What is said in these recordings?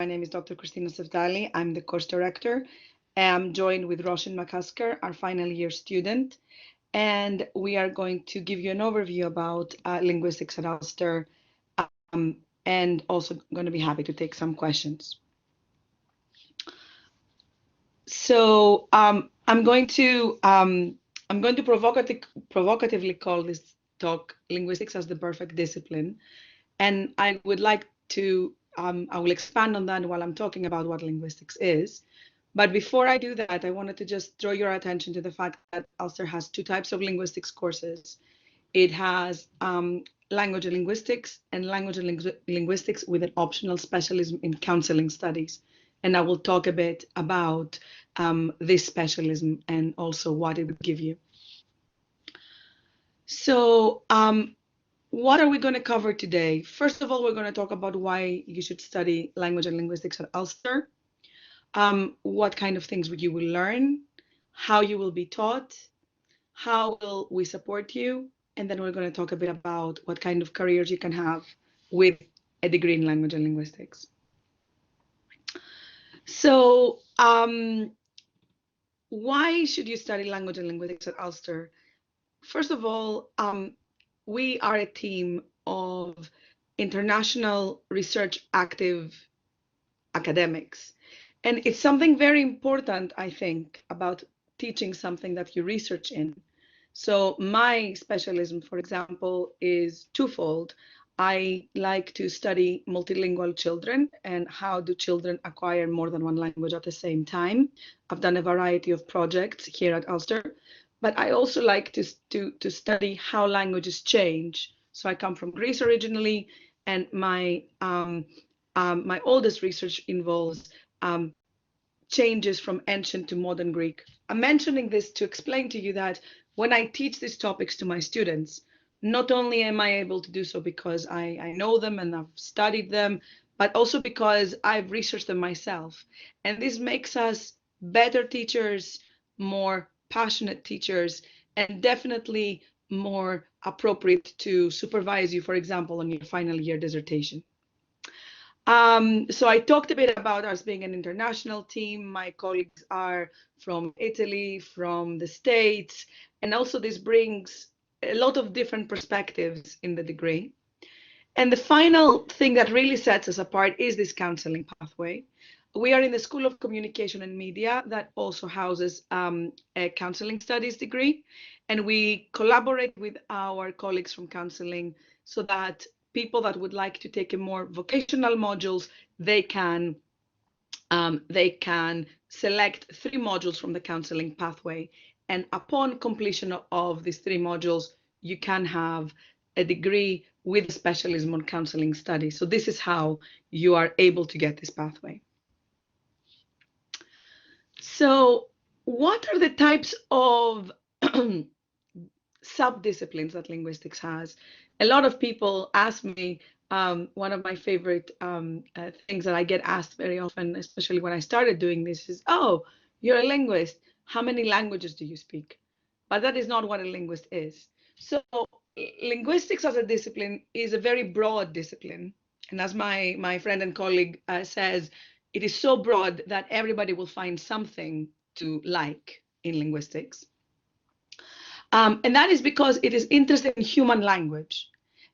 name is Dr. Christina Sevdali. I'm the course director. I'm joined with Roshan Makaskar, our final year student, and we are going to give you an overview about linguistics at Ulster, and also going to be happy to take some questions. So I'm going to provocatively call this talk "Linguistics as the Perfect Discipline," and I would like to I will expand on that while I'm talking about what linguistics is. But before I do that, I wanted to just draw your attention to the fact that Ulster has two types of linguistics courses. It has language and linguistics and language and linguistics with an optional specialism in counseling studies. And I will talk a bit about this specialism and also what it would give you. So what are we going to cover today? First of all, we're going to talk about why you should study language and linguistics at Ulster, what kind of things you will learn, how you will be taught, how will we support you, and then we're going to talk a bit about what kind of careers you can have with a degree in language and linguistics. So why should you study language and linguistics at Ulster? First of all, we are a team of international research active academics. And it's something very important, I think, about teaching something that you research in. So my specialism, for example, is twofold. I like to study multilingual children and how do children acquire more than one language at the same time. I've done a variety of projects here at Ulster, but I also like to study how languages change. So I come from Greece originally, and my oldest research involves changes from ancient to modern Greek. I'm mentioning this to explain to you that when I teach these topics to my students, not only am I able to do so because I know them and I've studied them, but also because I've researched them myself. And this makes us better teachers, more passionate teachers, and definitely more appropriate to supervise you, for example, on your final year dissertation. So I talked a bit about us being an international team. My colleagues are from Italy, from the States, and also this brings a lot of different perspectives in the degree. And the final thing that really sets us apart is this counseling pathway. We are in the School of Communication and Media that also houses a counseling studies degree, and we collaborate with our colleagues from counseling so that people that would like to take a more vocational modules, they can select 3 modules from the counseling pathway. And upon completion of these 3 modules, you can have a degree with a specialism on counseling studies. So this is how you are able to get this pathway. So what are the types of subdisciplines that linguistics has? A lot of people ask me, one of my favorite things that I get asked very often, especially when I started doing this, is, oh, you're a linguist. How many languages do you speak? But that is not what a linguist is. So linguistics as a discipline is a very broad discipline. And as my friend and colleague says, it is so broad that everybody will find something to like in linguistics. And that is because it is interested in human language.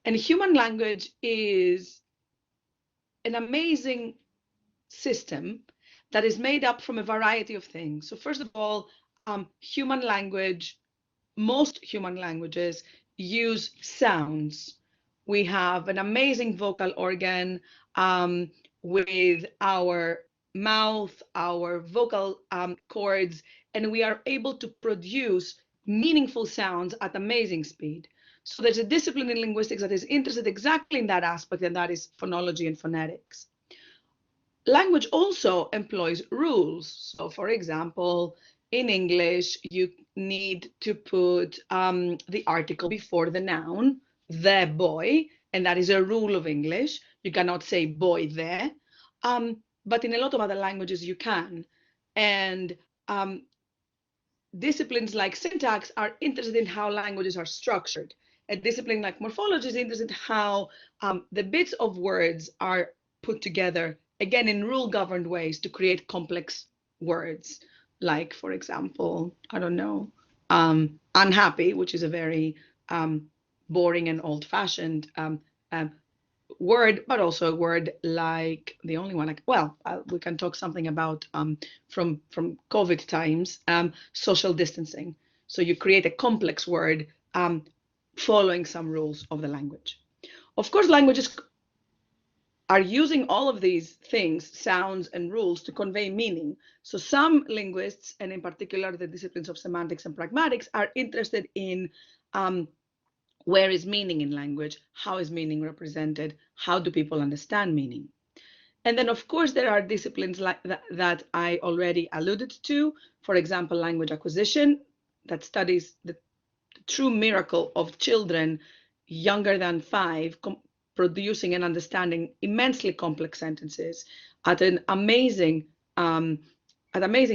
And human language is an amazing system that is made up from a variety of things. So first of all, human language, most human languages use sounds. We have an amazing vocal organ with our mouth, our vocal cords, and we are able to produce meaningful sounds at amazing speed. So there's a discipline in linguistics that is interested exactly in that aspect, and that is phonology and phonetics. Language also employs rules. So for example, in English, you need to put the article before the noun, the boy, and that is a rule of English. You cannot say boy there. But in a lot of other languages, you can. And disciplines like syntax are interested in how languages are structured. A discipline like morphology is interested in how the bits of words are put together again, in rule-governed ways to create complex words, like, for example, I don't know, unhappy, which is a very boring and old-fashioned um, word, but also a word like the only one, like, well, we can talk something about from COVID times, social distancing. So you create a complex word following some rules of the language. Of course, languages are using all of these things, sounds and rules, to convey meaning. So some linguists, and in particular the disciplines of semantics and pragmatics, are interested in where is meaning in language? How is meaning represented? How do people understand meaning? And then, of course, there are disciplines like that I already alluded to. For example, language acquisition, that studies the true miracle of children younger than 5 producing and understanding immensely complex sentences at an amazing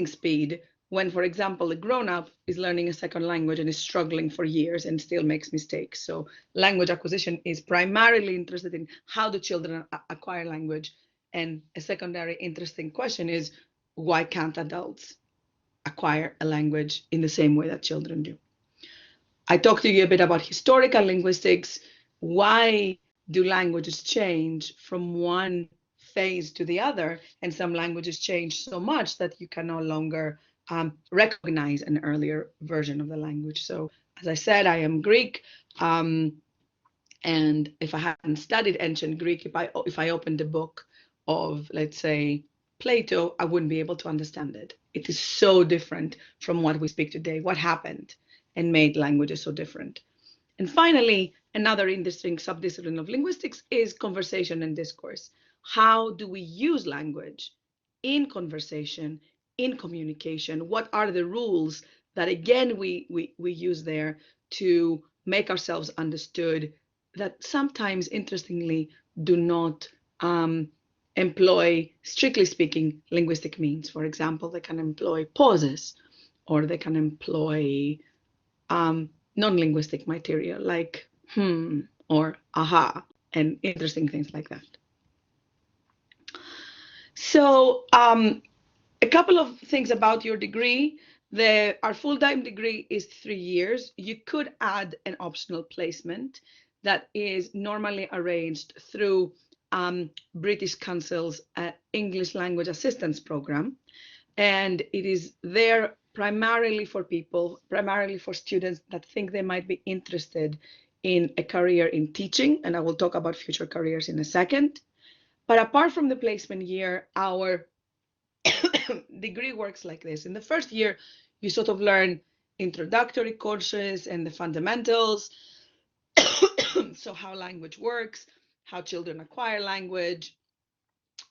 speed, when, for example, a grown-up is learning a second language and is struggling for years and still makes mistakes. So language acquisition is primarily interested in how do children acquire language. And a secondary interesting question is, why can't adults acquire a language in the same way that children do? I talked to you a bit about historical linguistics. Why do languages change from one phase to the other? And some languages change so much that you can no longer recognize an earlier version of the language. So, as I said, I am Greek. And if I hadn't studied ancient Greek, if I opened a book of, let's say, Plato, I wouldn't be able to understand it. It is so different from what we speak today. What happened and made languages so different? And finally, another interesting subdiscipline of linguistics is conversation and discourse. How do we use language in conversation, in communication? What are the rules that, again, we use there to make ourselves understood, that sometimes, interestingly, do not employ, strictly speaking, linguistic means? For example, they can employ pauses, or they can employ non-linguistic material like or aha, and interesting things like that. So a couple of things about your degree. Our full-time degree is 3 years. You could add an optional placement that is normally arranged through British Council's English Language Assistance Program. And it is there primarily for students that think they might be interested in a career in teaching. And I will talk about future careers in a second. But apart from the placement year, our degree works like this. In the first year, you sort of learn introductory courses and the fundamentals. So how language works, how children acquire language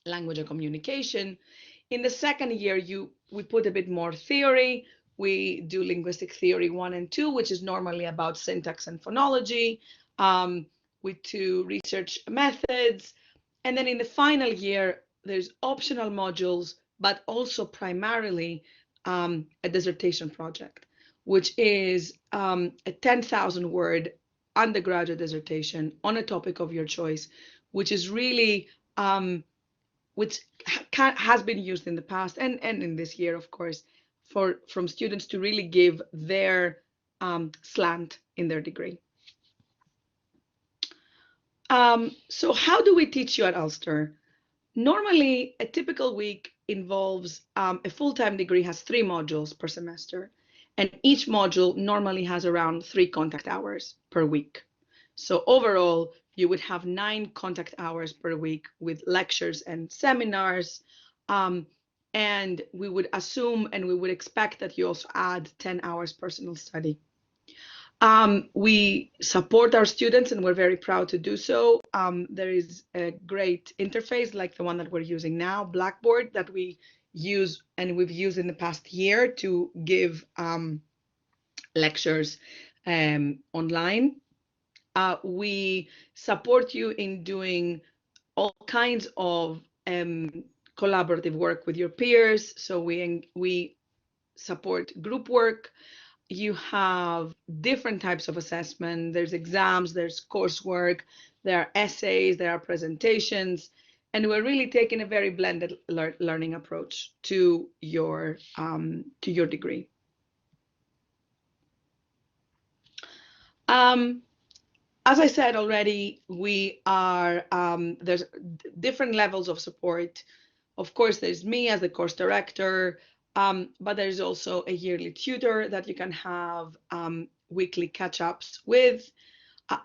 and communication. In the second year, we put a bit more theory. We do linguistic theory 1 and 2, which is normally about syntax and phonology. We do research methods. And then in the final year, there's optional modules, but also primarily a dissertation project, which is a 10,000 word undergraduate dissertation on a topic of your choice, which is really which has been used in the past and in this year, of course, from students to really give their slant in their degree. So how do we teach you at Ulster? Normally, a typical week involves a full-time degree has 3 modules per semester, and each module normally has around 3 contact hours per week. So overall, you would have 9 contact hours per week with lectures and seminars. And we would assume and we would expect that you also add 10 hours personal study. We support our students, and we're very proud to do so. There is a great interface like the one that we're using now, Blackboard, that we use and we've used in the past year to give lectures online. We support you in doing all kinds of collaborative work with your peers. So we support group work. You have different types of assessment. There's exams, there's coursework, there are essays, there are presentations. And we're really taking a very blended learning approach to your degree. As I said already, we are there's different levels of support. Of course, there's me as the course director, but there's also a yearly tutor that you can have weekly catch-ups with.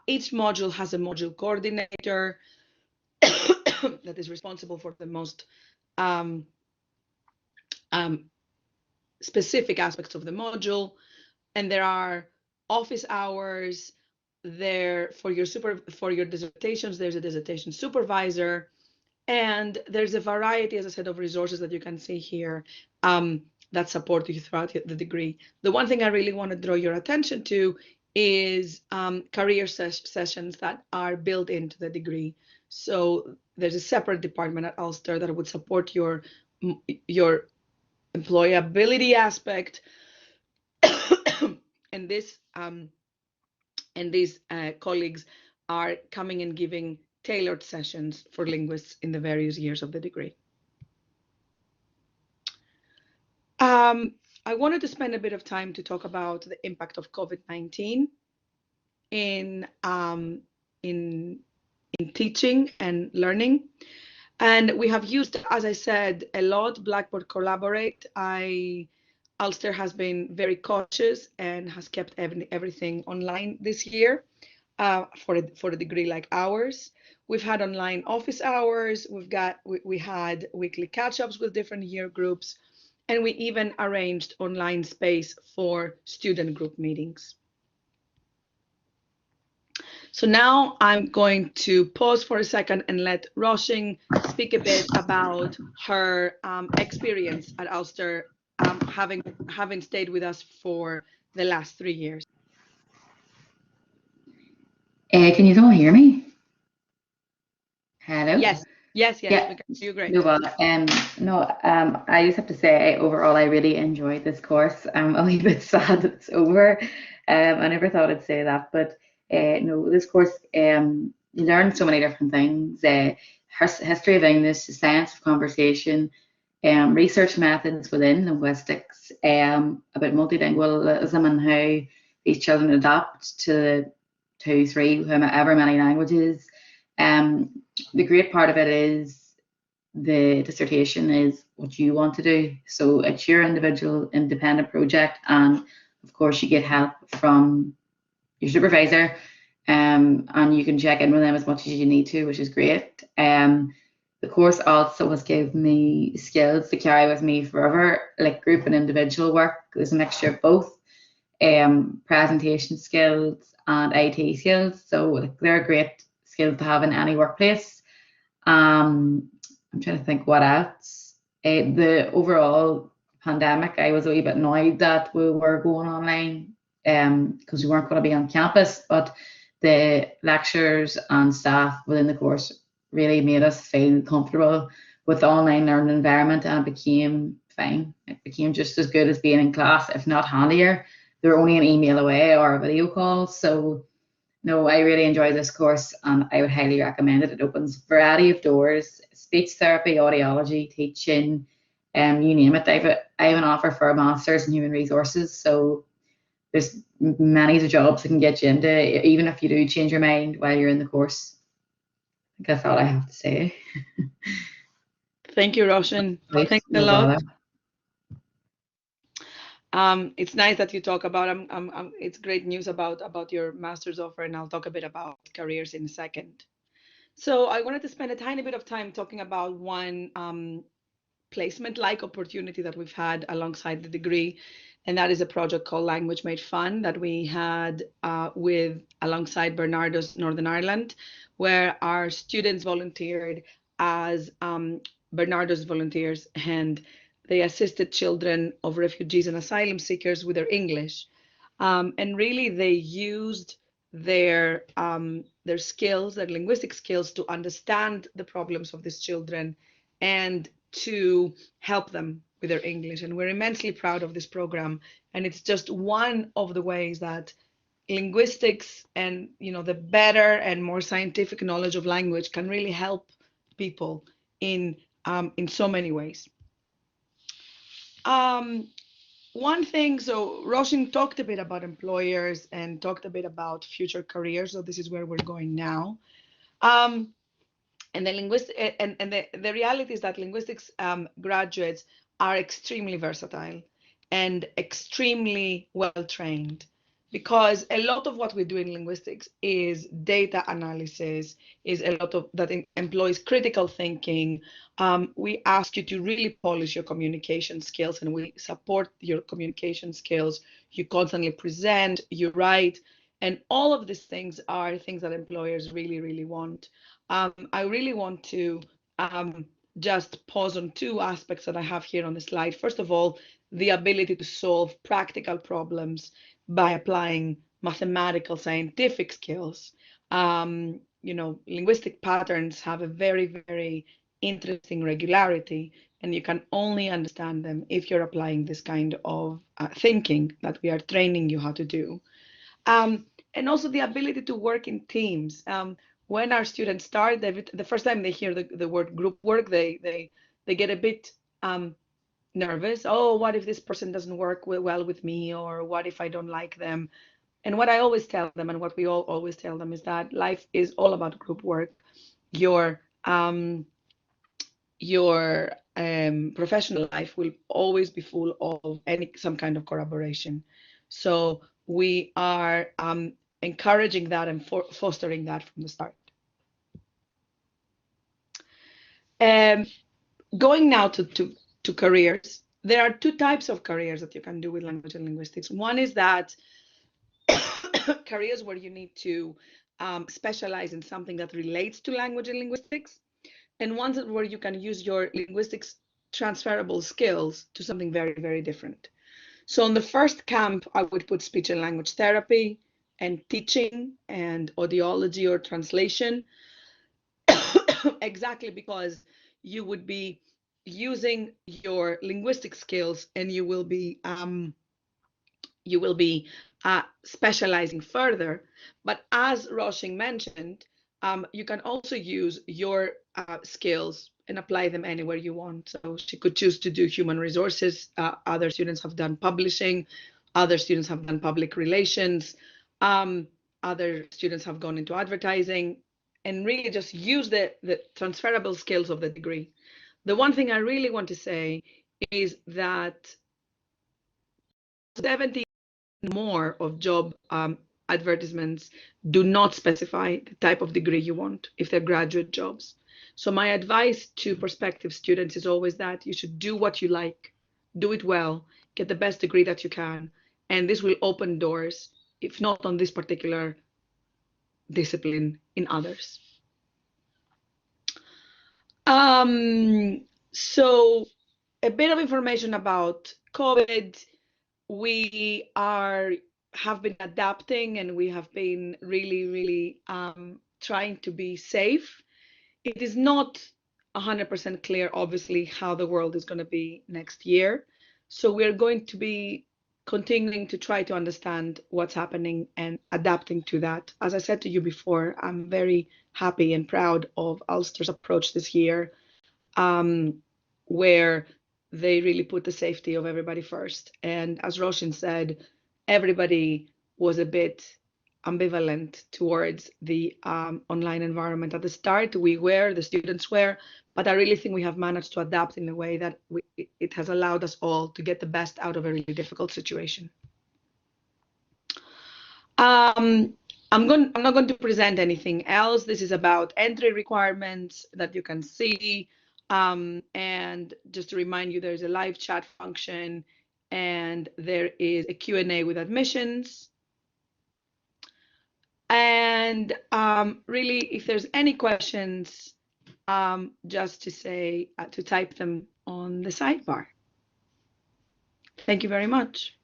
Each module has a module coordinator that is responsible for the most specific aspects of the module, and there are office hours there for your dissertations. There's a dissertation supervisor, and there's a variety, as I said, of resources that you can see here that support you throughout the degree. The one thing I really want to draw your attention to is career sessions that are built into the degree. So there's a separate department at Ulster that would support your employability aspect, and these colleagues are coming and giving tailored sessions for linguists in the various years of the degree. I wanted to spend a bit of time to talk about the impact of COVID-19 in teaching and learning. And we have used, as I said, a lot Blackboard Collaborate. Ulster has been very cautious and has kept everything online this year for a degree like ours. We've had online office hours. We had weekly catch-ups with different year groups, and we even arranged online space for student group meetings. So now I'm going to pause for a second and let Roisin speak a bit about her experience at Ulster, having stayed with us for the last 3 years. Can you all hear me? Hello? Yes, yeah. We can hear you great. I just have to say, overall, I really enjoyed this course. I'm a little bit sad that it's over. I never thought I'd say that, but no, this course, you learn so many different things. History of English, the science of conversation, research methods within linguistics, about multilingualism and how these children adapt to 2, 3, however many languages. The great part of it is the dissertation is what you want to do. So it's your individual independent project, and of course you get help from your supervisor, and you can check in with them as much as you need to, which is great. The course also has given me skills to carry with me forever, like group and individual work. There's a mixture of both, presentation skills and IT skills. So they're great skills to have in any workplace. I'm trying to think what else. The overall pandemic, I was a wee bit annoyed that we were going online because we weren't going to be on campus, but the lecturers and staff within the course really made us feel comfortable with the online learning environment, and it became fine. It became just as good as being in class, if not handier. They were only an email away or a video call. So no, I really enjoyed this course, and I would highly recommend it. It opens a variety of doors: speech therapy, audiology, teaching, you name it. I have an offer for a master's in human resources, so there's many jobs that can get you into, even if you do change your mind while you're in the course. I think that's all I have to say. Thank you, Roisin. Thanks a lot. It's nice that you talk about. It's great news about your master's offer, and I'll talk a bit about careers in a second. So I wanted to spend a tiny bit of time talking about one placement-like opportunity that we've had alongside the degree, and that is a project called Language Made Fun that we had alongside Bernardo's Northern Ireland, where our students volunteered as Bernardo's volunteers, and they assisted children of refugees and asylum seekers with their English. And really they used their skills, their linguistic skills, to understand the problems of these children and to help them with their English. And we're immensely proud of this program. And it's just one of the ways that linguistics and the better and more scientific knowledge of language can really help people in so many ways. One thing, so Roshan talked a bit about employers and talked a bit about future careers. So this is where we're going now. And the reality is that linguistics graduates are extremely versatile and extremely well trained, because a lot of what we do in linguistics is data analysis, is a lot of that employs critical thinking. We ask you to really polish your communication skills, and we support your communication skills. You constantly present, you write, and all of these things are things that employers really, really want. I really want to just pause on two aspects that I have here on the slide. First of all, the ability to solve practical problems by applying mathematical, scientific skills. Linguistic patterns have a very, very interesting regularity, and you can only understand them if you're applying this kind of thinking that we are training you how to do. And also the ability to work in teams. When our students start, the first time they hear the word group work, they get a bit nervous. Oh, what if this person doesn't work well with me, or what if I don't like them? And what I always tell them, and what we all always tell them, is that life is all about group work. Your professional life will always be full of some kind of collaboration. So we are encouraging that and fostering that from the start. Going now to careers, there are two types of careers that you can do with language and linguistics. One is that careers where you need to specialize in something that relates to language and linguistics, and ones where you can use your linguistics transferable skills to something very, very different. So in the first camp, I would put speech and language therapy and teaching and audiology or translation, exactly because you would be using your linguistic skills, and you will be specializing further. But as Roshing mentioned, you can also use your skills and apply them anywhere you want. So she could choose to do human resources. Other students have done publishing. Other students have done public relations. Other students have gone into advertising, and really just use the transferable skills of the degree. The one thing I really want to say is that 70 more of job advertisements do not specify the type of degree you want if they're graduate jobs. So my advice to prospective students is always that you should do what you like, do it well, get the best degree that you can, and this will open doors, if not on this particular discipline, in others. So a bit of information about COVID. We have been adapting, and we have been really, really trying to be safe. It is not 100% clear, obviously, how the world is going to be next year. So we're going to be continuing to try to understand what's happening and adapting to that. As I said to you before, I'm very happy and proud of Ulster's approach this year, where they really put the safety of everybody first. And as Roshan said, everybody was a bit ambivalent towards the online environment at the start. The students were, but I really think we have managed to adapt in a way that it has allowed us all to get the best out of a really difficult situation. I'm not going to present anything else. This is about entry requirements that you can see. And just to remind you, there's a live chat function, and there is a Q&A with admissions. And really, if there's any questions, just to say, to type them on the sidebar. Thank you very much.